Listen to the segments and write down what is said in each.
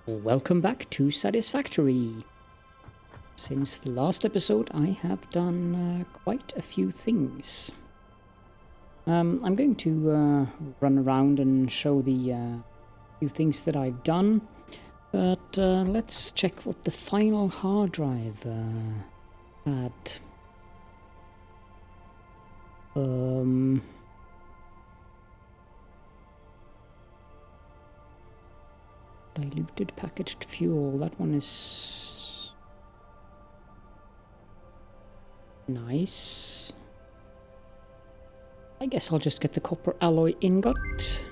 Welcome back to Satisfactory. Since the last episode I have done quite a few things. I'm going to run around and show the few things that I've done, but let's check what the final hard drive had. Diluted packaged fuel, that one is nice. I guess I'll just get the copper alloy ingot.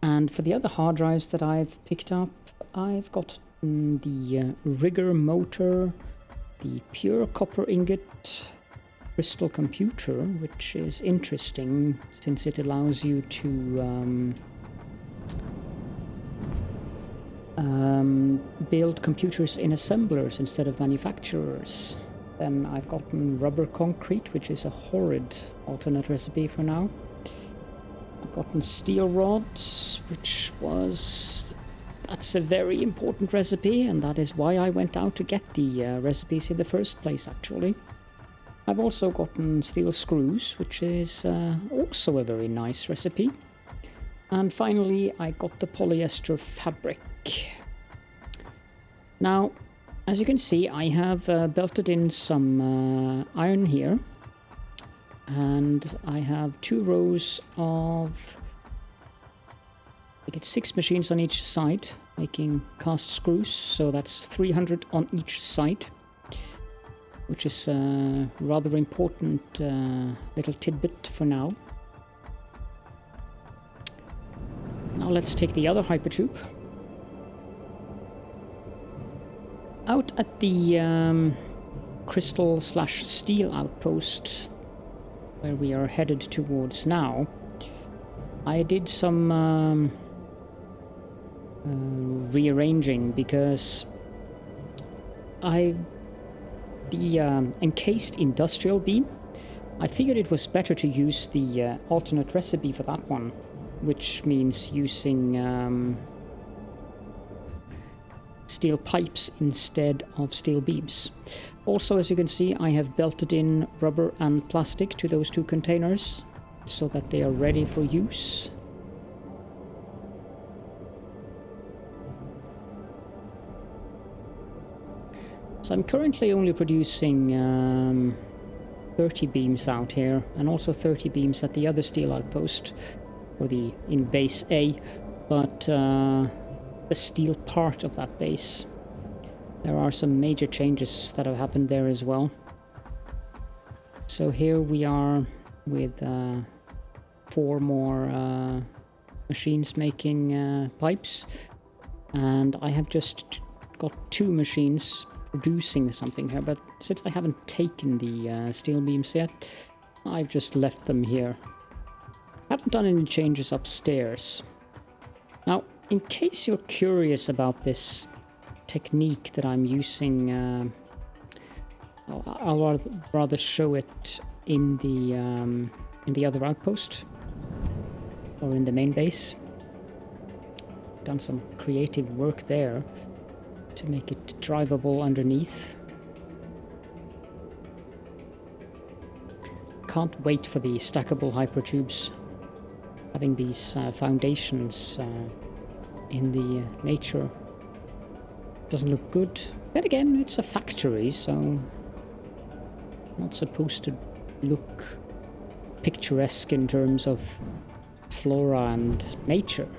And for the other hard drives that I've picked up, I've got the rigger motor, the pure copper ingot, crystal computer, which is interesting since it allows you to build computers in assemblers instead of manufacturers. Then I've gotten rubber concrete, which is a horrid alternate recipe for now. I've gotten steel rods, that's a very important recipe, and that is why I went out to get the recipes in the first place, actually. I've also gotten steel screws, which is also a very nice recipe. And finally, I got the polyester fabric. Now, as you can see, I have belted in some iron here. And I have 2 rows of... I get 6 machines on each side, making cast screws, so that's 300 on each side. Which is a rather important little tidbit for now. Now let's take the other hypertube. Out at the crystal/steel outpost, where we are headed towards now, I did some rearranging because the encased industrial beam, I figured it was better to use the alternate recipe for that one, which means using steel pipes instead of steel beams. Also, as you can see, I have belted in rubber and plastic to those 2 containers so that they are ready for use. So I'm currently only producing 30 beams out here, and also 30 beams at the other steel outpost, or in base A, but the steel part of that base. There are some major changes that have happened there as well. So here we are with 4 more machines making pipes, and I have just got 2 machines producing something here, but since I haven't taken the steel beams yet, I've just left them here. I haven't done any changes upstairs. Now, in case you're curious about this technique that I'm using, I'll rather show it in the other outpost, or in the main base. Done some creative work there to make it drivable underneath. Can't wait for the stackable hypertubes. Having these foundations in the nature doesn't look good. Then again, it's a factory, so not supposed to look picturesque in terms of flora and nature.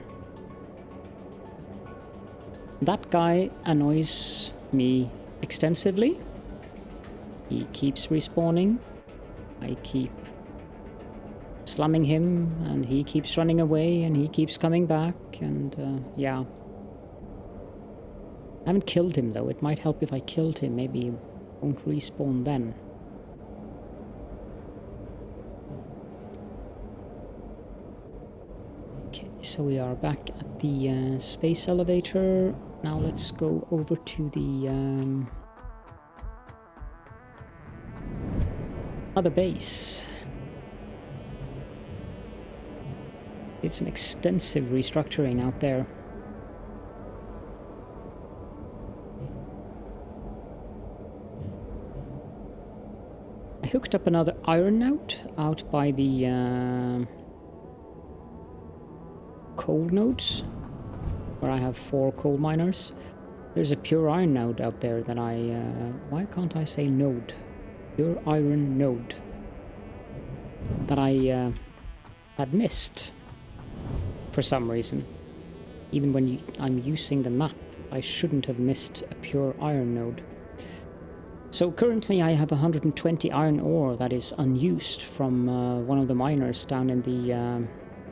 That guy annoys me extensively. He keeps respawning. I keep slamming him, and he keeps running away, and he keeps coming back, and yeah. I haven't killed him though. It might help if I killed him. Maybe he won't respawn then. Okay, so we are back at the space elevator. Now let's go over to the other base. Did some extensive restructuring out there. I hooked up another iron node out by the coal nodes, where I have 4 coal miners. There's a pure iron node out there that I... why can't I say node? Pure iron node. That I had missed for some reason. Even when I'm using the map, I shouldn't have missed a pure iron node. So currently I have 120 iron ore that is unused from one of the miners down in the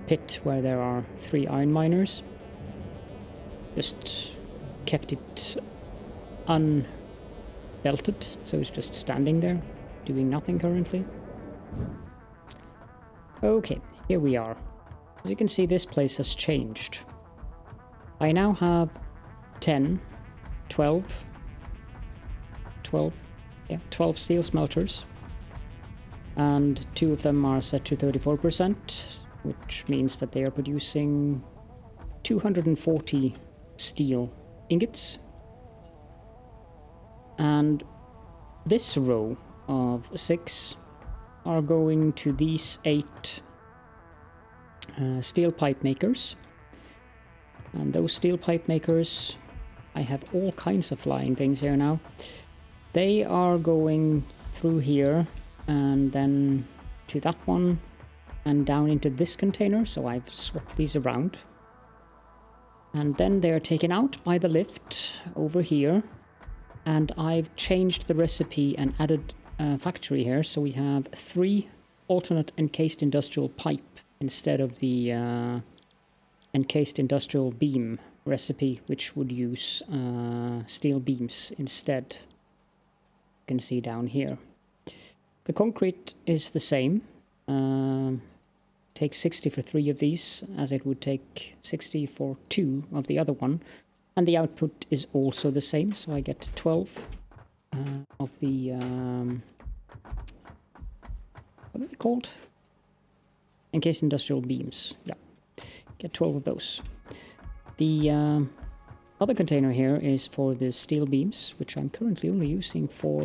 pit where there are 3 iron miners. Just kept it unbelted, so it's just standing there, doing nothing currently. Okay, here we are. As you can see, this place has changed. I now have 10, 12 steel smelters, and 2 of them are set to 34%, which means that they are producing 240 steel ingots. And this row of 6 are going to these 8 steel pipe makers. And those steel pipe makers, I have all kinds of flying things here now. They are going through here and then to that one and down into this container, so I've swapped these around. And then they're taken out by the lift over here, and I've changed the recipe and added a factory here, so we have 3 alternate encased industrial pipe instead of the encased industrial beam recipe, which would use steel beams instead. You can see down here. The concrete is the same. Takes 60 for 3 of these, as it would take 60 for 2 of the other one. And the output is also the same, so I get 12 of the... what are they called? Encased industrial beams. Yeah, get 12 of those. The other container here is for the steel beams, which I'm currently only using for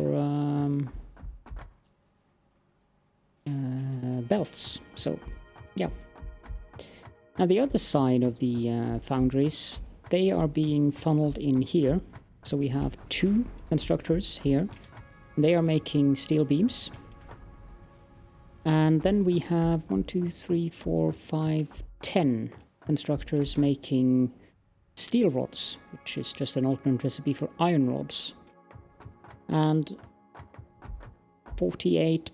belts. So, yeah. Now the other side of the foundries, they are being funneled in here. So we have 2 constructors here. They are making steel beams. And then we have 1, 2, 3, 4, 5, 10 constructors making steel rods, which is just an alternate recipe for iron rods. And 48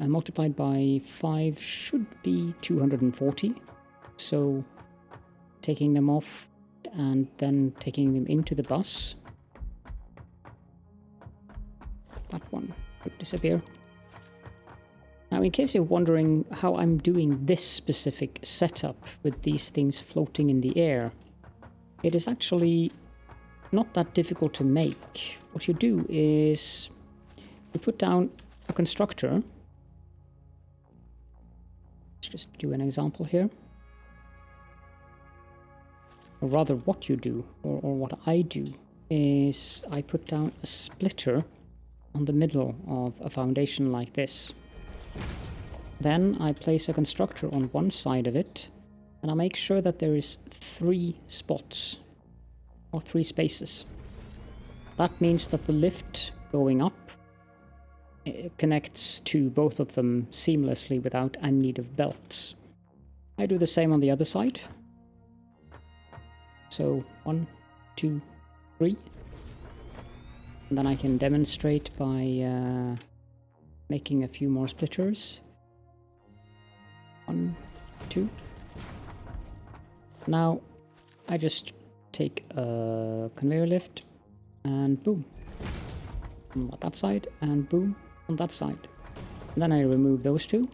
multiplied by 5 should be 240. So taking them off and then taking them into the bus. That one could disappear. Now, in case you're wondering how I'm doing this specific setup with these things floating in the air, it is actually not that difficult to make. What you do is you put down a constructor. Let's just do an example here. Or rather, what you do, or what I do, is I put down a splitter on the middle of a foundation like this. Then I place a constructor on one side of it, and I make sure that there is 3 spots, or 3 spaces. That means that the lift going up connects to both of them seamlessly without any need of belts. I do the same on the other side. So 1, 2, 3. And then I can demonstrate by making a few more splitters. 1, 2. Now I just take a conveyor lift and boom on that side and boom on that side. And then I remove those 2,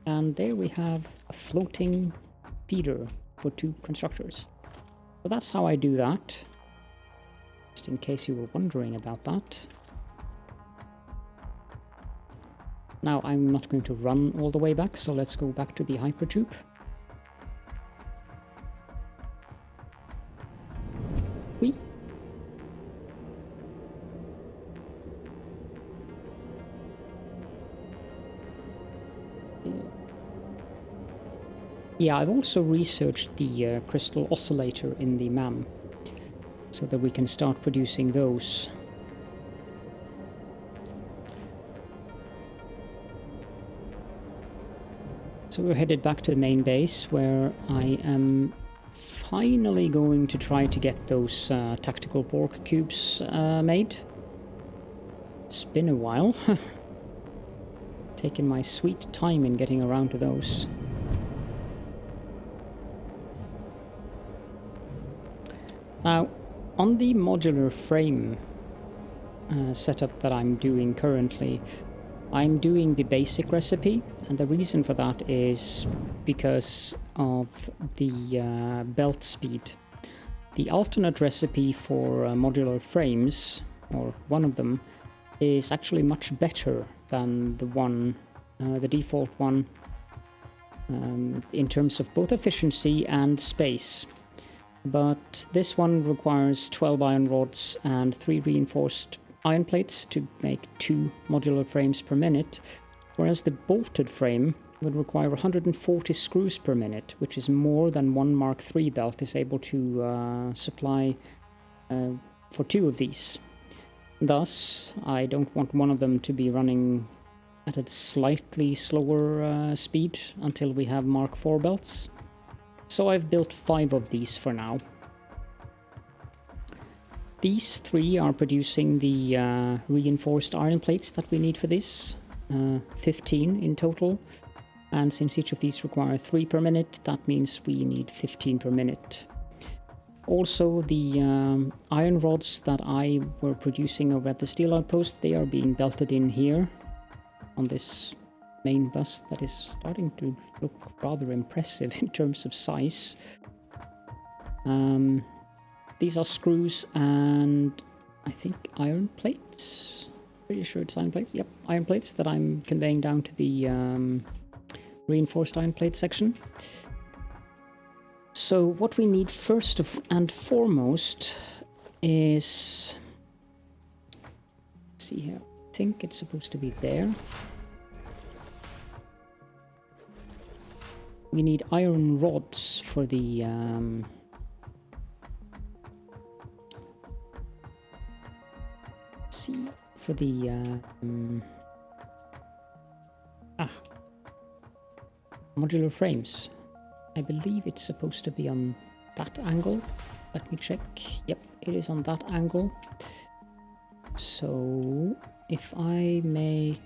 and there we have a floating feeder for 2 constructors. So that's how I do that, just in case you were wondering about that. Now I'm not going to run all the way back, so let's go back to the hypertube. Whee! Yeah, I've also researched the crystal oscillator in the MAM, so that we can start producing those. So we're headed back to the main base, where I am finally going to try to get those tactical pork cubes made. It's been a while. Taken my sweet time in getting around to those. Now, on the modular frame setup that I'm doing currently, I'm doing the basic recipe, and the reason for that is because of the belt speed. The alternate recipe for modular frames, or one of them, is actually much better than the default one, in terms of both efficiency and space. But this one requires 12 iron rods and 3 reinforced iron plates to make 2 modular frames per minute, whereas the bolted frame would require 140 screws per minute, which is more than one Mark III belt is able to supply for 2 of these. Thus, I don't want one of them to be running at a slightly slower speed until we have Mark IV belts. So I've built 5 of these for now. These 3 are producing the reinforced iron plates that we need for this, 15 in total. And since each of these require 3 per minute, that means we need 15 per minute. Also, the iron rods that I were producing over at the steel outpost, they are being belted in here on this main bus that is starting to look rather impressive in terms of size. These are screws and I think iron plates. Pretty sure it's iron plates. Yep, iron plates that I'm conveying down to the reinforced iron plate section. So what we need first and foremost is, let's see here, I think it's supposed to be there. We need iron rods for the modular frames. I believe it's supposed to be on that angle. Let me check. Yep, it is on that angle. So if I make...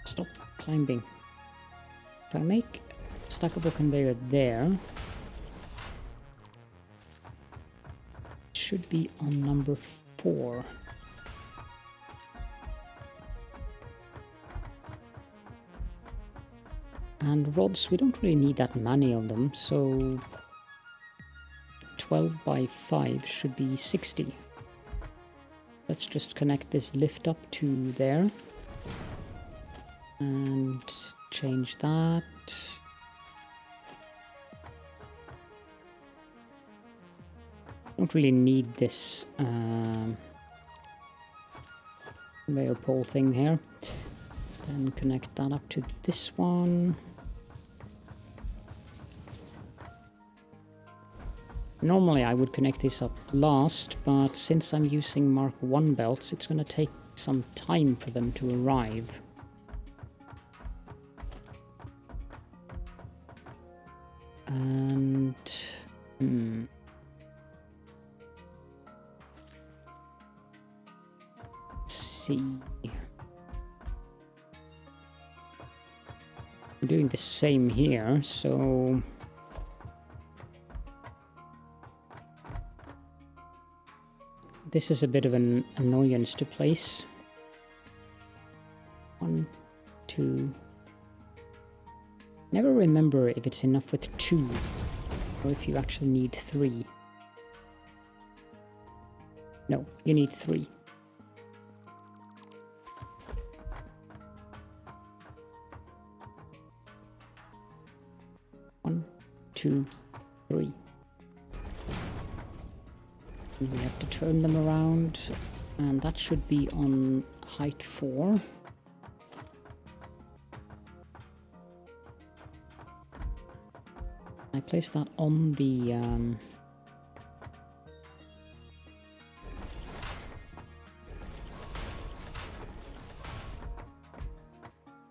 Stop climbing. If I make a stackable conveyor there, it should be on number 4. And rods, we don't really need that many of them, so 12 by 5 should be 60. Let's just connect this lift up to there and change that. Don't really need this conveyor pole thing here. Then connect that up to this one. Normally I would connect this up last, but since I'm using Mark I belts, it's going to take some time for them to arrive. And... let's see... I'm doing the same here, so... This is a bit of an annoyance to place. 1, 2... Never remember if it's enough with 2, or if you actually need 3. No, you need 3. 2, 3. And we have to turn them around, and that should be on height 4. I place that on the I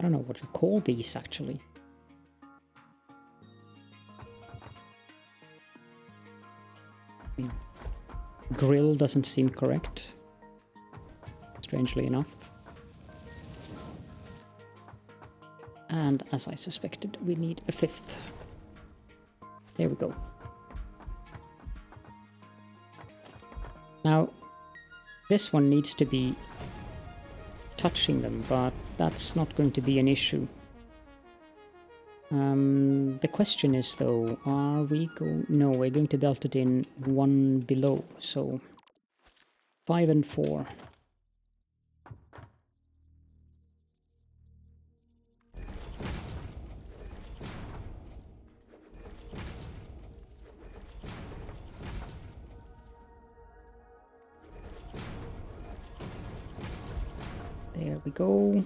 don't know what you call these actually. I mean, grill doesn't seem correct, strangely enough. And as I suspected, we need a 5th. There we go. Now, this one needs to be touching them, but that's not going to be an issue. The question is though, no, we're going to belt it in 1 below, so 5 and 4. There we go.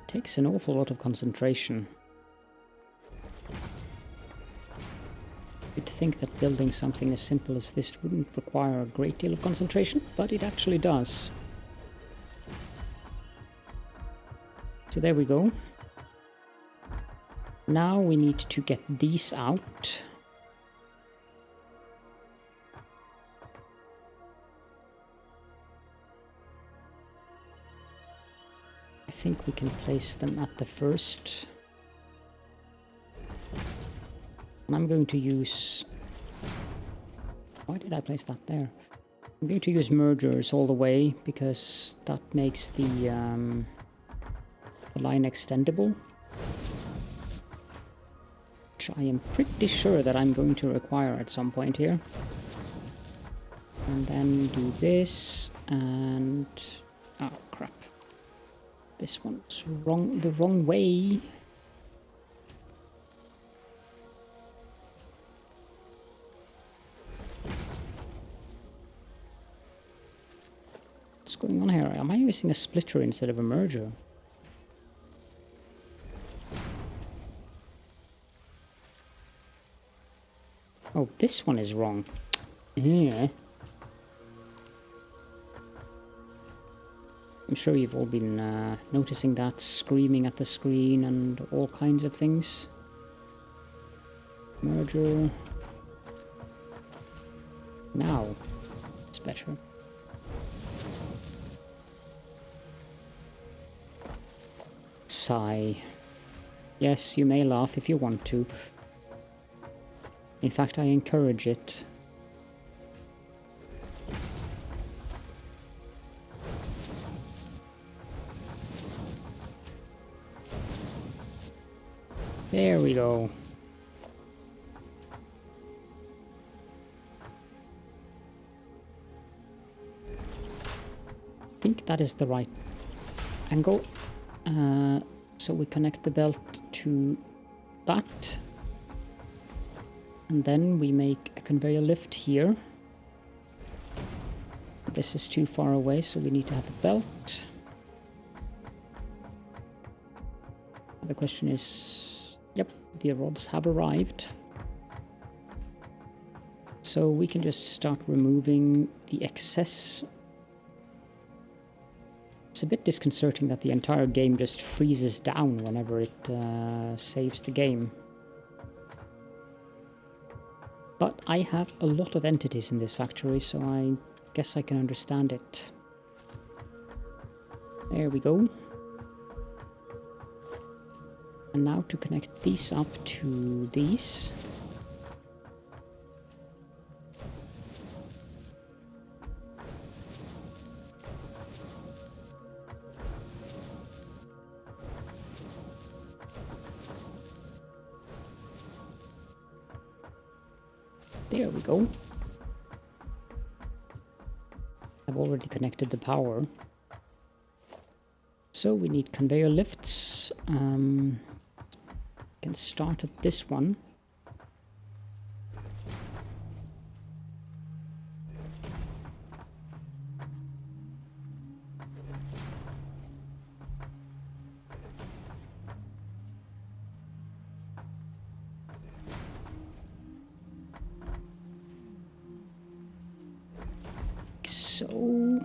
Takes an awful lot of concentration. You'd think that building something as simple as this wouldn't require a great deal of concentration, but it actually does. So there we go. Now we need to get these out. I think we can place them at the first. And I'm going to use... Why did I place that there? I'm going to use mergers all the way, because that makes the line extendable. Which I am pretty sure that I'm going to require at some point here. And then do this, and... Oh, crap. This one's wrong, the wrong way. What's going on here? Am I using a splitter instead of a merger? Oh, this one is wrong. Yeah. I'm sure you've all been noticing that, screaming at the screen and all kinds of things. Merger. Now, it's better. Sigh. Yes, you may laugh if you want to. In fact, I encourage it. There we go. I think that is the right angle. So we connect the belt to that. And then we make a conveyor lift here. This is too far away, so we need to have a belt. The question is, yep, the rods have arrived. So we can just start removing the excess. It's a bit disconcerting that the entire game just freezes down whenever it saves the game. But I have a lot of entities in this factory, so I guess I can understand it. There we go. And now to connect these up to these. There we go. I've already connected the power. So we need conveyor lifts. Can start at this one. So,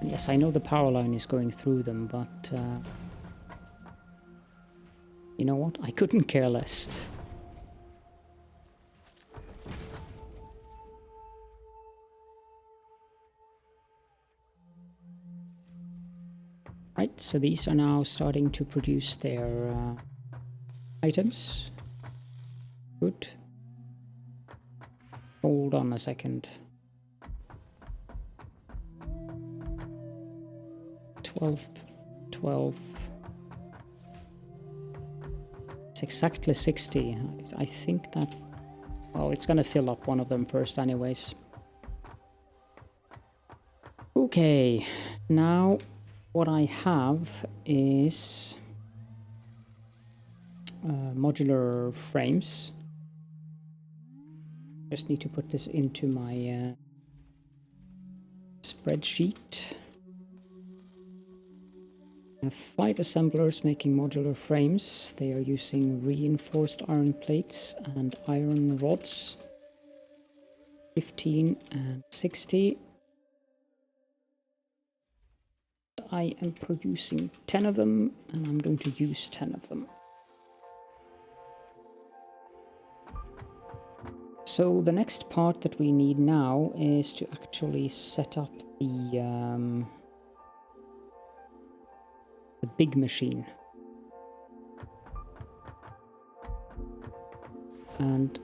yes, I know the power line is going through them, but you know what? I couldn't care less. Right, so these are now starting to produce their items. Good. Hold on a second. 12. It's exactly 60. I think that... Oh, it's gonna fill up one of them first anyways. Okay, now what I have is modular frames. Just need to put this into my spreadsheet. I have 5 assemblers making modular frames. They are using reinforced iron plates and iron rods. 15 and 60. I am producing 10 of them, and I'm going to use 10 of them. So the next part that we need now is to actually set up the big machine. And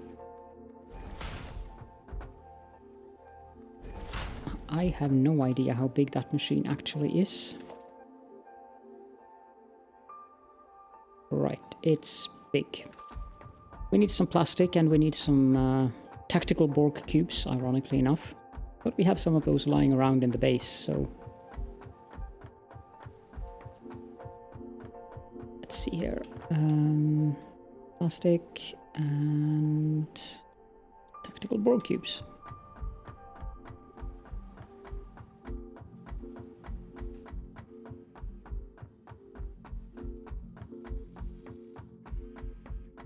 I have no idea how big that machine actually is. Right, it's big. We need some plastic and we need some tactical Borg cubes, ironically enough. But we have some of those lying around in the base, so... Let's see here. Plastic and tactical Borg cubes.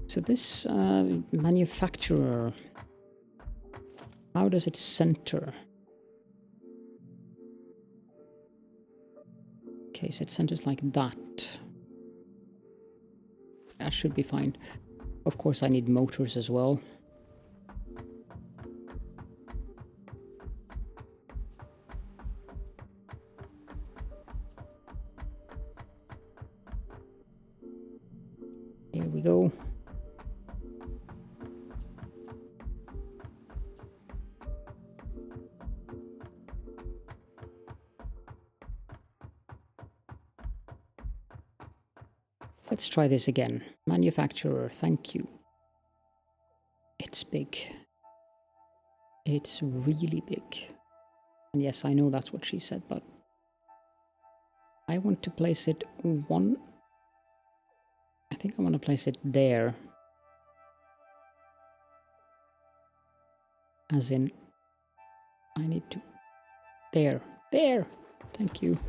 So this manufacturer, how does it center? Okay, so it centers like that. That should be fine. Of course, I need motors as well. Here we go. Let's try this again. Manufacturer, thank you. It's big. It's really big. And yes, I know that's what she said, but I want to place it one... I think I want to place it there. As in, I need to... There. There! Thank you.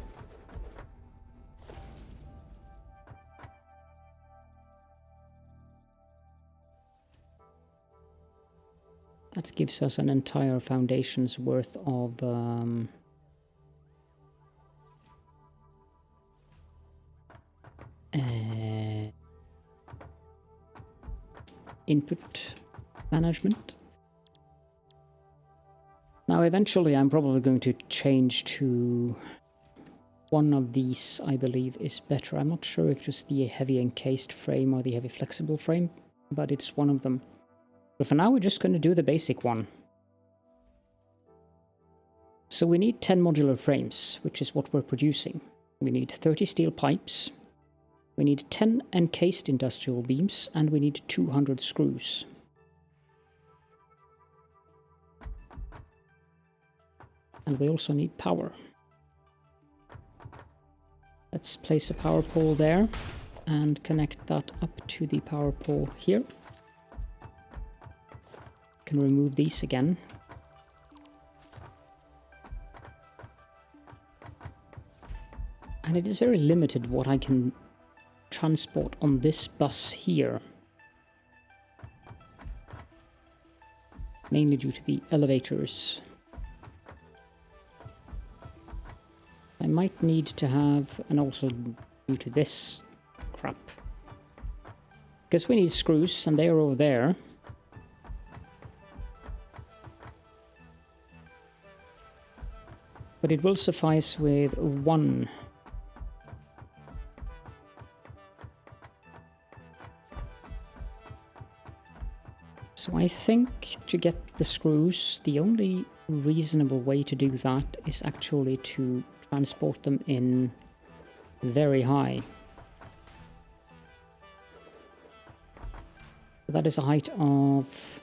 That gives us an entire foundation's worth of input management. Now eventually I'm probably going to change to one of these. I believe is better. I'm not sure if it's the heavy encased frame or the heavy flexible frame, but it's one of them. But for now we're just going to do the basic one. So we need 10 modular frames, which is what we're producing. We need 30 steel pipes, we need 10 encased industrial beams, and we need 200 screws. And we also need power. Let's place a power pole there and connect that up to the power pole here. Can remove these again. And it is very limited what I can transport on this bus here. Mainly due to the elevators. I might need to have, and also due to this crap. Because we need screws, and they are over there. But it will suffice with one. So I think to get the screws, the only reasonable way to do that is actually to transport them in very high. So that is a height of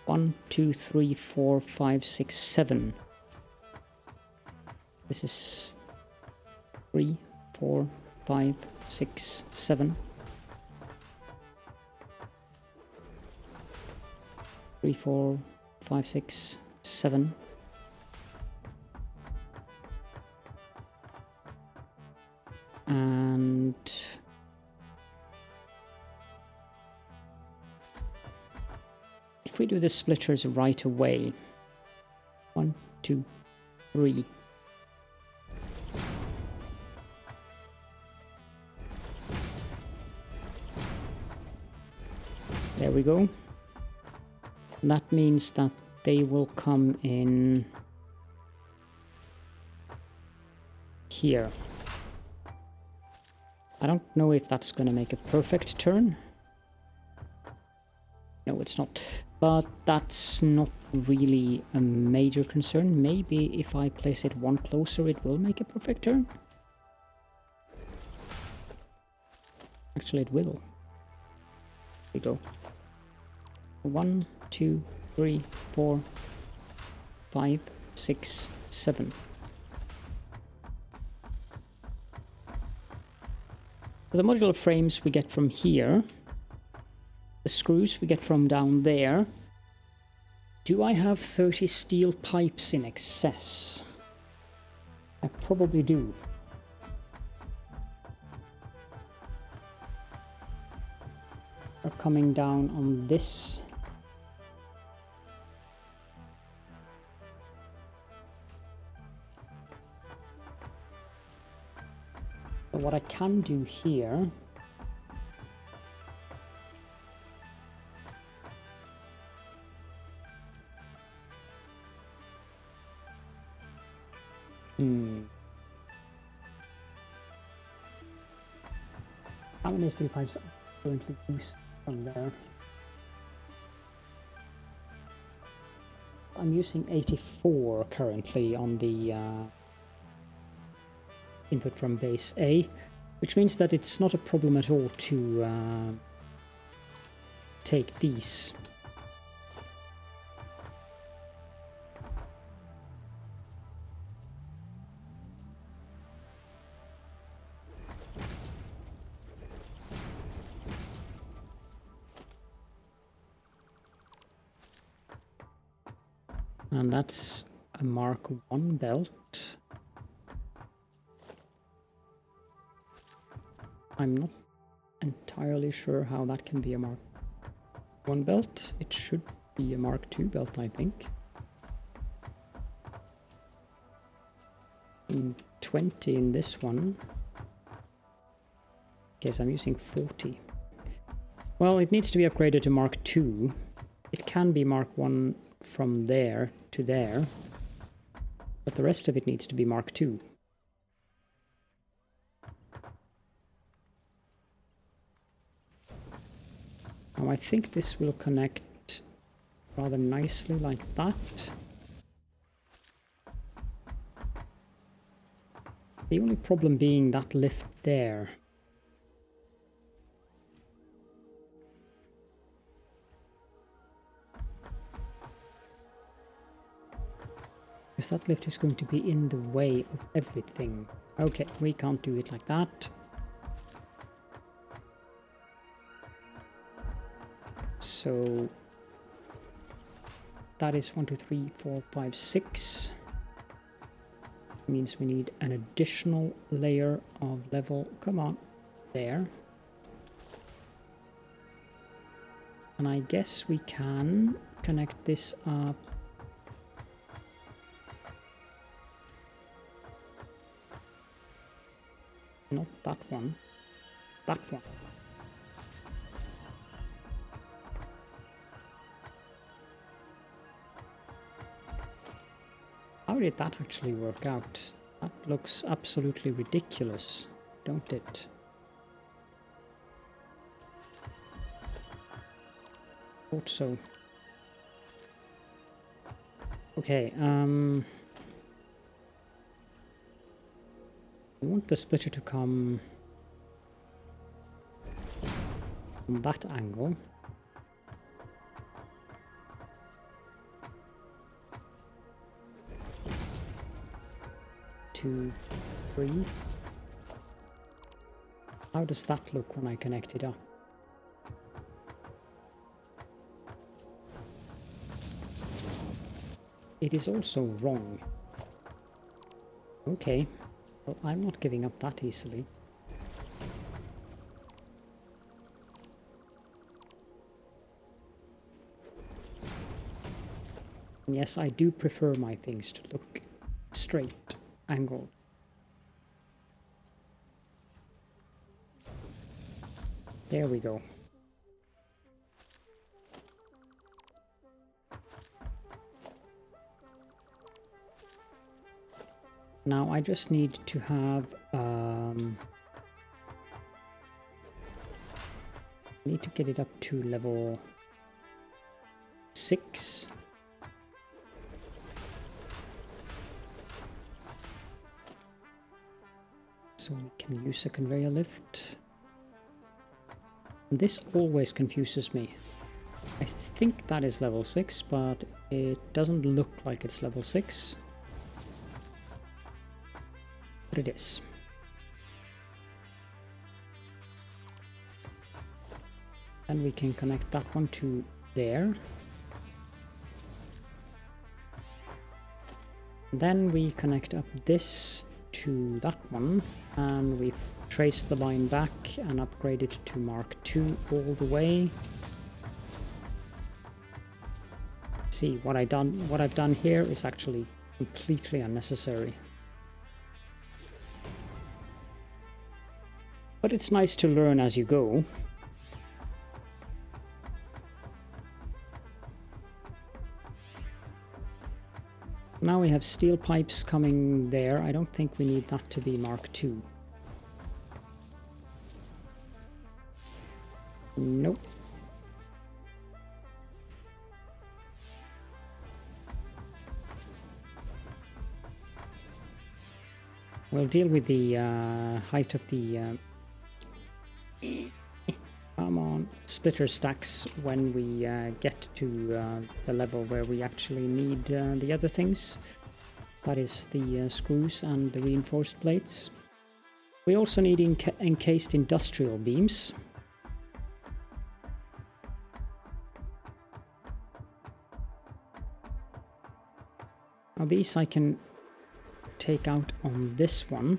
1, 2, 3, 4, 5, 6, 7. This is 3, 4, 5, 6, 7. 3, 4, 5, 6, 7. And if we do the splitters right away, 1, 2, 3. There we go. And that means that they will come in here. I don't know if that's going to make a perfect turn. No, it's not. But that's not really a major concern. Maybe if I place it one closer, it will make a perfect turn. Actually, it will. Here we go. 1, 2, 3, 4, 5, 6, 7. So the modular frames we get from here. The screws we get from down there. Do I have 30 steel pipes in excess? I probably do. Are coming down on this. So what I can do here how many steel pipes are currently used from there? I'm using 84 currently on the input from base A, which means that it's not a problem at all to take these. And that's a Mark 1 belt. I'm not entirely sure how that can be a Mark 1 belt. It should be a Mark 2 belt, I think. 20 in this one. Guess I'm using 40. Well, it needs to be upgraded to Mark 2. It can be Mark 1 from there to there, but the rest of it needs to be Mark 2. Now I think this will connect rather nicely like that. The only problem being that lift there. Because that lift is going to be in the way of everything. Okay, we can't do it like that. So that is 1, 2, 3, 4, 5, 6. Means we need an additional layer of level. Come on, there. And I guess we can connect this up. Not that one. That one. How did that actually work out? That looks absolutely ridiculous, don't it? Thought so. Okay, we want the splitter to come from that angle. 2, 3. How does that look when I connect it up? It is also wrong. Okay, well, I'm not giving up that easily. And yes, I do prefer my things to look straight, angled. There we go. Now I just need to have need to get it up to level 6. So we can use a conveyor lift. This always confuses me. I think that is level 6, but it doesn't look like it's level 6. But it is. And we can connect that one to there. Then we connect up this to that one, and we've traced the line back and upgrade it to Mark II all the way. See, what I've done here is actually completely unnecessary. But it's nice to learn as you go. Now we have steel pipes coming there. I don't think we need that to be Mark II. Nope. We'll deal with the height of the come on, splitter stacks when we get to the level where we actually need the other things. That is the screws and the reinforced plates. We also need encased industrial beams. Now these I can take out on this one.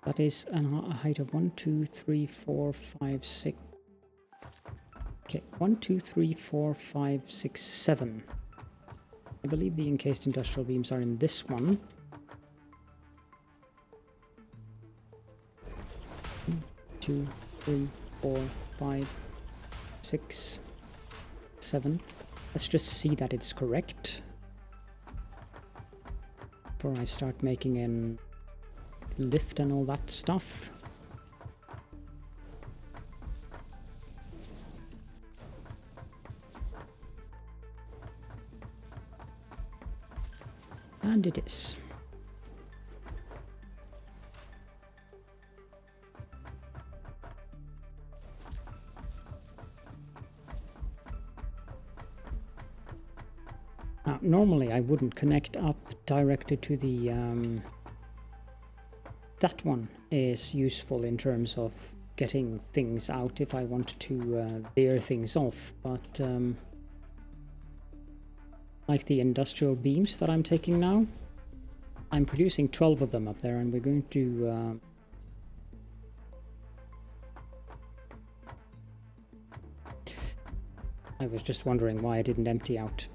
That is a height of 1, 2, 3, 4, 5, 6. Okay, 1, 2, 3, 4, 5, 6, 7. I believe the encased industrial beams are in this one. 1, 2, 3, 4, 5, 6, 7. Let's just see that it's correct before I start making an lift and all that stuff. And it is. Now, normally I wouldn't connect up directly to the... that one is useful in terms of getting things out if I want to bear things off, but like the industrial beams that I'm taking now, I'm producing 12 of them up there, and we're going to I was just wondering why I didn't empty out,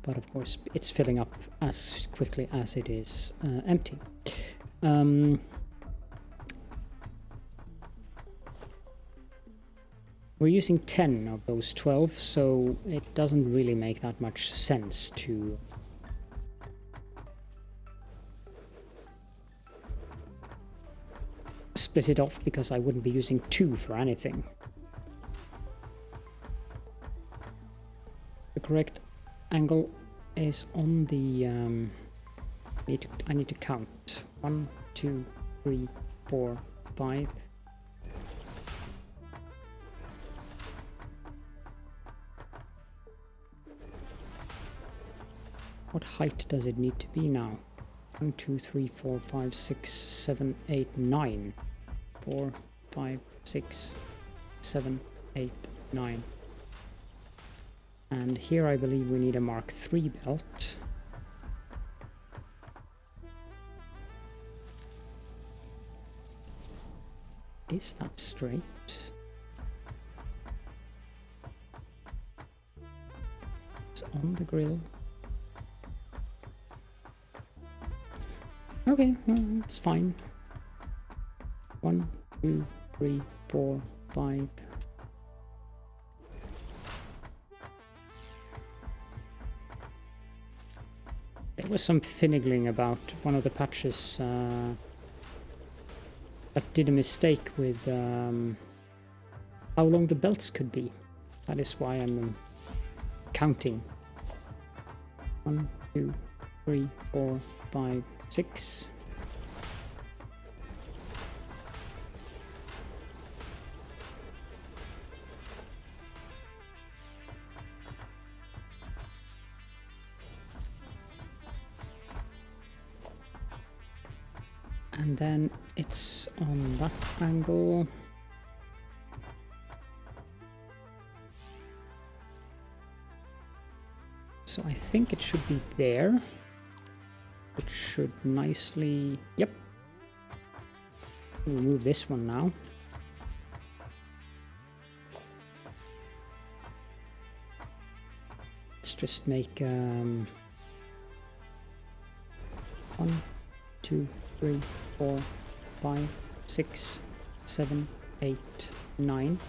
but of course it's filling up as quickly as it is empty. We're using 10 of those 12, so it doesn't really make that much sense to split it off, because I wouldn't be using 2 for anything. The correct angle is on the... I need to count. 1, 2, 3, 4, 5... What height does it need to be now? 1, 2, 3, 4, 5, 6, 7, 8, 9. 4, 5, 6, 7, 8, 9. And here I believe we need a Mark III belt. Is that straight? It's on the grill. Okay, well, it's fine. 1, 2, 3, 4, 5. There was some finagling about one of the patches that did a mistake with how long the belts could be. That is why I'm counting. 1, 2, 3, 4, 5, 6. And then it's on that angle. So I think it should be there. It should nicely... Yep. We'll move this one now. Let's just make 1, 2, 3, 4, 5, 6, 7, 8, 9.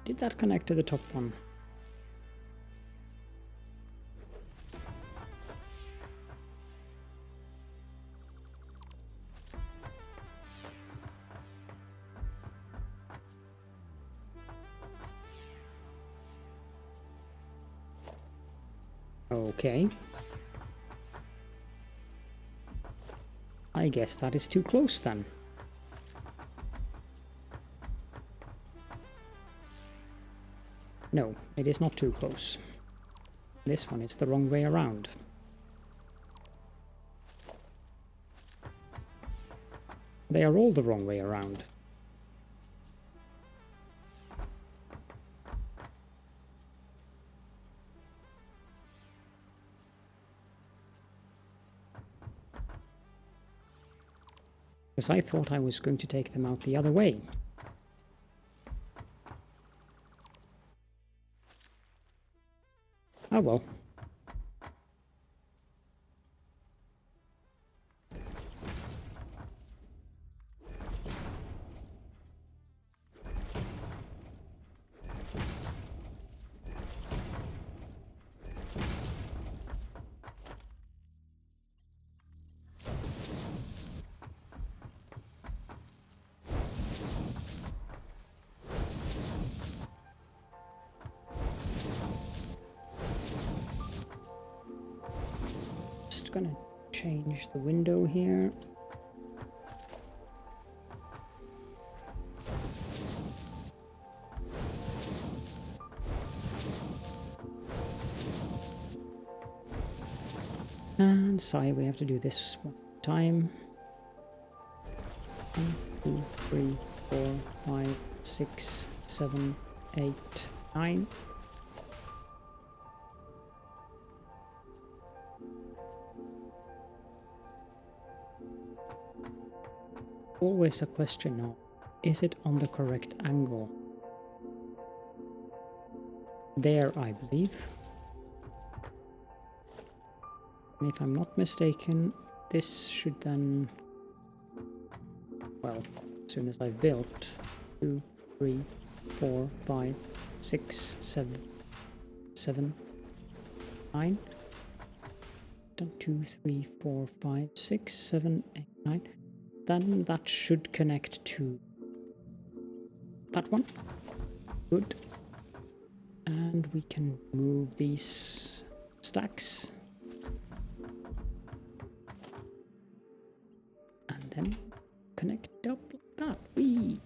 Did that connect to the top one? Okay. I guess that is too close then. No, it is not too close. This one is the wrong way around. They are all the wrong way around. Because I thought I was going to take them out the other way. Oh well. gonna change the window here. And sorry, we have to do this one time. 1, 2, 3, 4, 5, 6, 7, 8, 9. Always a question of, is it on the correct angle? There, I believe. And if I'm not mistaken, this should then, well, as soon as I've built 2, 3, 4, 5, 6, 7, 9. 2, 3, 4, 5, 6, 7, 8, 9. Then that should connect to that one. Good. And we can move these stacks. And then connect up like that. Whee!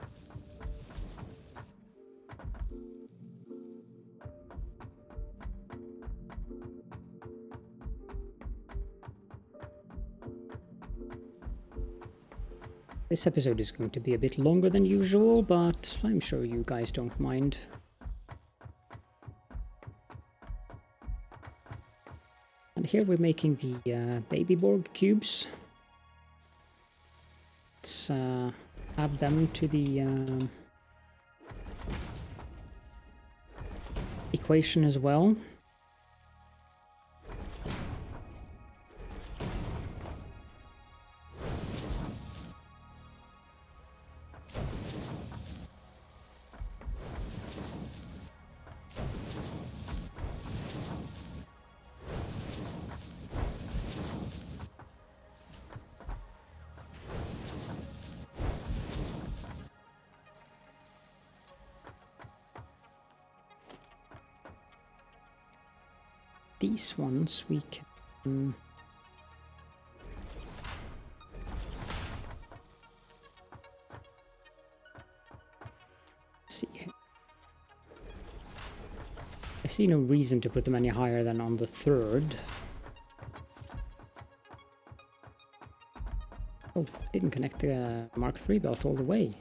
This episode is going to be a bit longer than usual, but I'm sure you guys don't mind. And here we're making the baby Borg cubes. Let's add them to the equation as well. These ones we can see here. I see no reason to put them any higher than on the 3rd. Oh, didn't connect the Mark III belt all the way.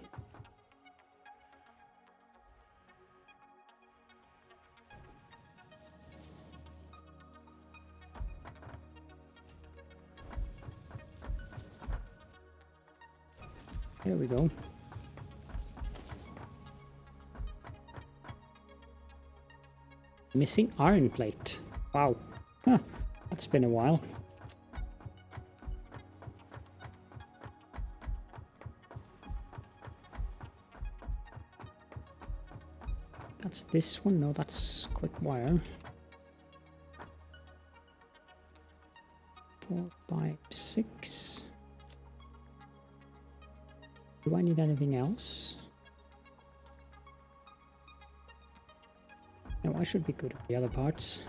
There we go. Missing iron plate. Wow. Huh. That's been a while. That's this one. No, that's quick wire. 4, 5, 6. Do I need anything else? No, I should be good with the other parts.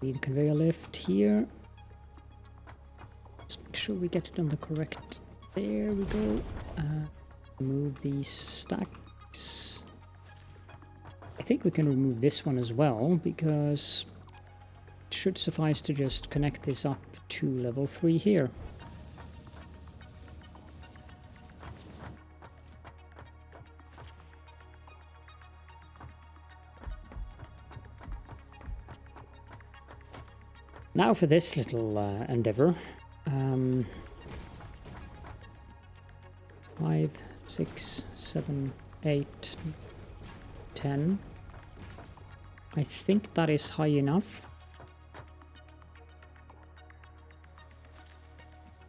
Need a conveyor lift here. Let's make sure we get it on the correct. There we go. Move these stacks. I think we can remove this one as well, because it should suffice to just connect this up to level 3 here. Now for this little endeavor. 5, 6, 7, 8, 10. I think that is high enough.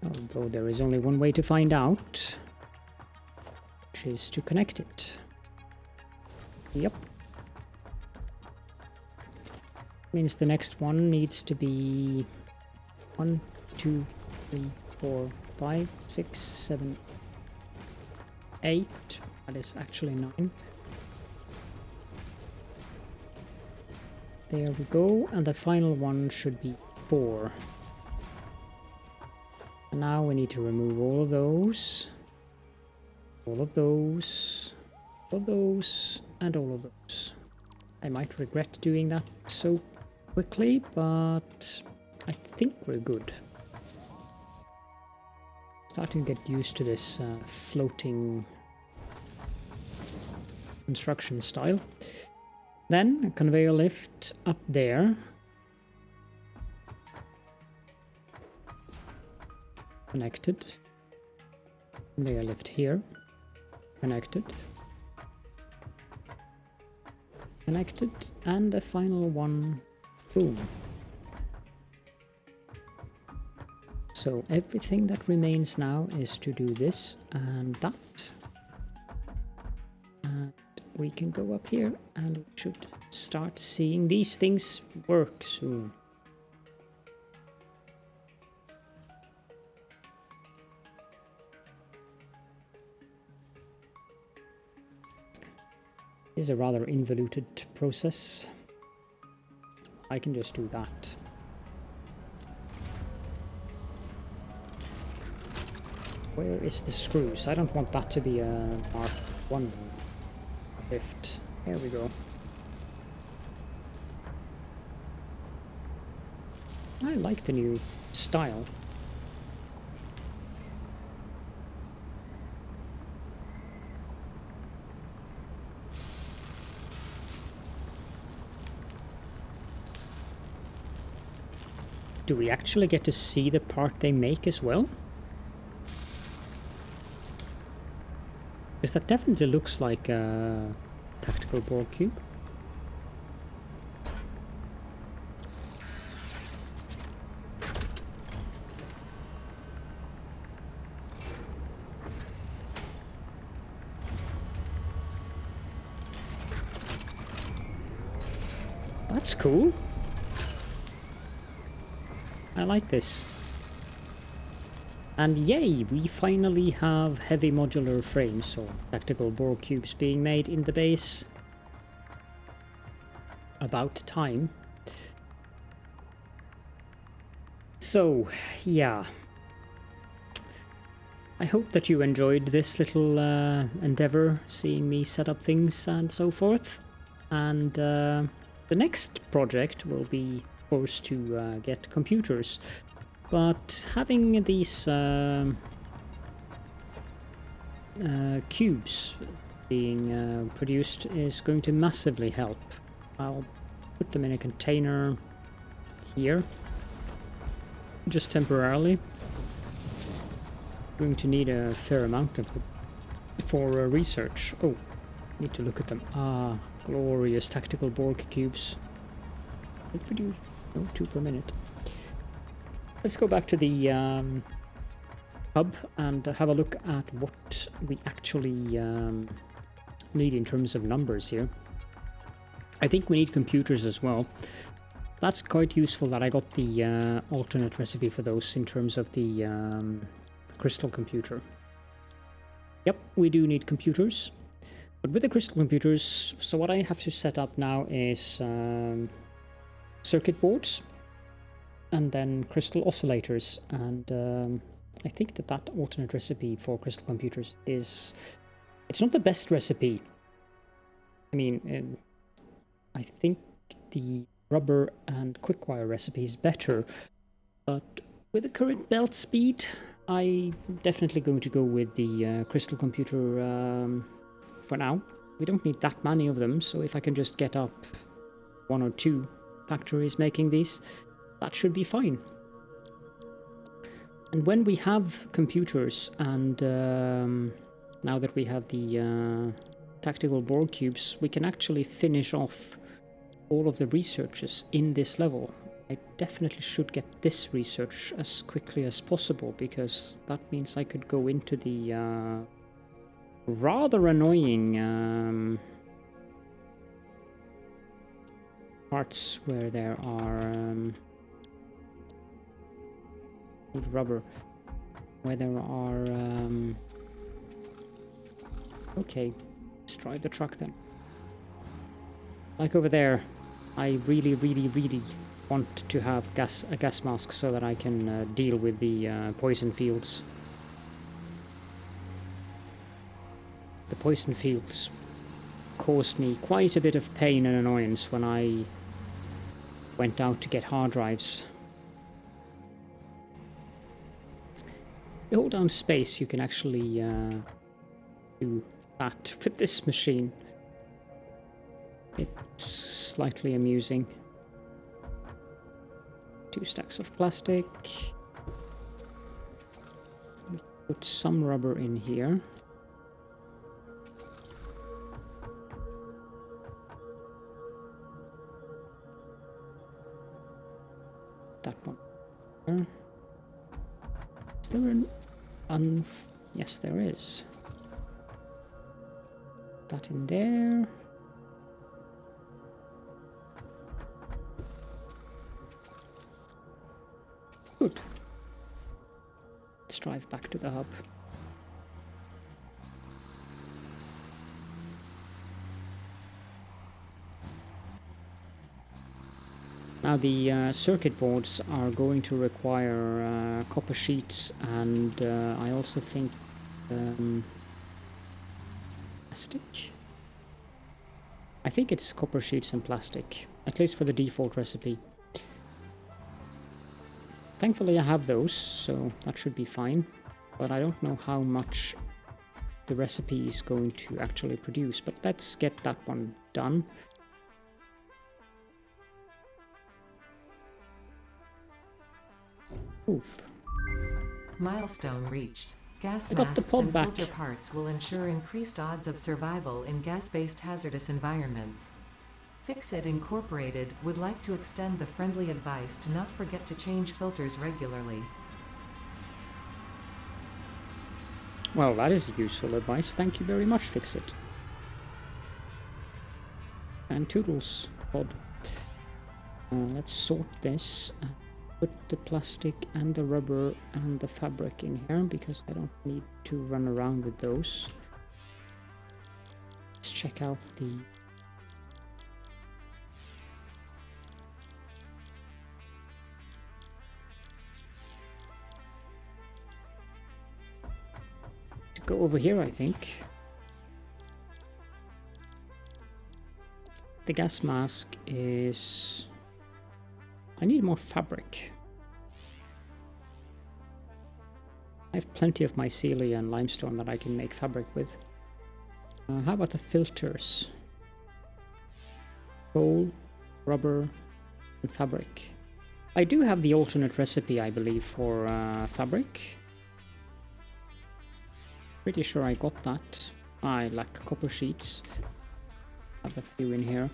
Although there is only one way to find out, which is to connect it. Yep. Means the next one needs to be 1, 2, 3, 4, 5, 6, 7, 8. That is actually 9. There we go, and the final one should be 4. And now we need to remove all of those, all of those, all of those, and all of those. I might regret doing that so quickly, but I think we're good. Starting to get used to this floating construction style. Then a conveyor lift up there. Connected. Conveyor lift here. Connected. Connected. And the final one. Boom. So everything that remains now is to do this and that. And we can go up here and we should start seeing these things work soon. This is a rather involuted process. I can just do that. Where is the screws? I don't want that to be a Mark 1 lift. There we go. I like the new style. Do we actually get to see the part they make as well? Because that definitely looks like a tactical Borg cube. That's cool. I like this. And yay, we finally have heavy modular frames, or tactical Borg cubes being made in the base. About time. So, yeah. I hope that you enjoyed this little endeavor, seeing me set up things and so forth. And the next project will be, of course, to get computers. But having these cubes being produced is going to massively help. I'll put them in a container here, just temporarily. Going to need a fair amount of them for research. Oh, need to look at them. Ah, glorious tactical Borg cubes. They produce 2 per minute. Let's go back to the hub and have a look at what we actually need in terms of numbers here. I think we need computers as well. That's quite useful that I got the alternate recipe for those in terms of the crystal computer. Yep, we do need computers. But with the crystal computers, so what I have to set up now is circuit boards. And then crystal oscillators, and I think that alternate recipe for crystal computers is... It's not the best recipe. I mean, I think the rubber and quickwire recipe is better, but with the current belt speed, I'm definitely going to go with the crystal computer for now. We don't need that many of them, so if I can just get up 1 or 2 factories making these, that should be fine. And when we have computers, and now that we have the tactical Borg cubes, we can actually finish off all of the researches in this level. I definitely should get this research as quickly as possible, because that means I could go into the rather annoying parts where there are... need rubber. where there are... Okay, let's drive the truck then. Like over there, I really want to have a gas mask so that I can deal with the poison fields. The poison fields caused me quite a bit of pain and annoyance when I went out to get hard drives. If you hold down space, you can actually do that with this machine. It's slightly amusing. 2 stacks of plastic. Put some rubber in here. That one. Is there an yes, there is. That in there. Good. Let's drive back to the hub. Now the circuit boards are going to require copper sheets, and I also think plastic. I think it's copper sheets and plastic, at least for the default recipe. Thankfully I have those, so that should be fine, but I don't know how much the recipe is going to actually produce, but let's get that one done. Oof. Milestone reached. Gas I got the masks pod and back. filter parts will ensure increased odds of survival in gas-based hazardous environments. Fixit Incorporated would like to extend the friendly advice to not forget to change filters regularly. Well, that is useful advice. Thank you very much, Fixit. And Toodles pod. Let's sort this. Put the plastic and the rubber and the fabric in here because I don't need to run around with those. Let's check out the go over here, I think. The gas mask is... I need more fabric. I have plenty of mycelia and limestone that I can make fabric with. How about the filters? Coal, rubber, and fabric. I do have the alternate recipe, I believe, for fabric. Pretty sure I got that. I lack copper sheets. I have a few in here.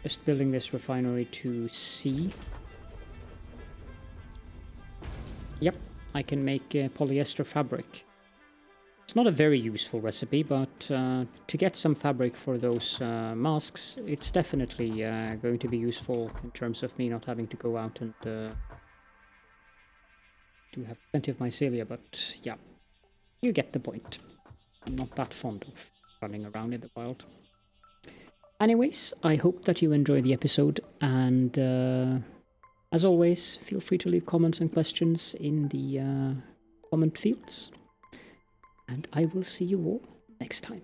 Just building this refinery to C. Yep, I can make polyester fabric. It's not a very useful recipe, but to get some fabric for those masks, it's definitely going to be useful in terms of me not having to go out and do have plenty of mycelia, but yeah, you get the point. I'm not that fond of running around in the wild. Anyways, I hope that you enjoyed the episode, and as always, feel free to leave comments and questions in the comment fields, and I will see you all next time.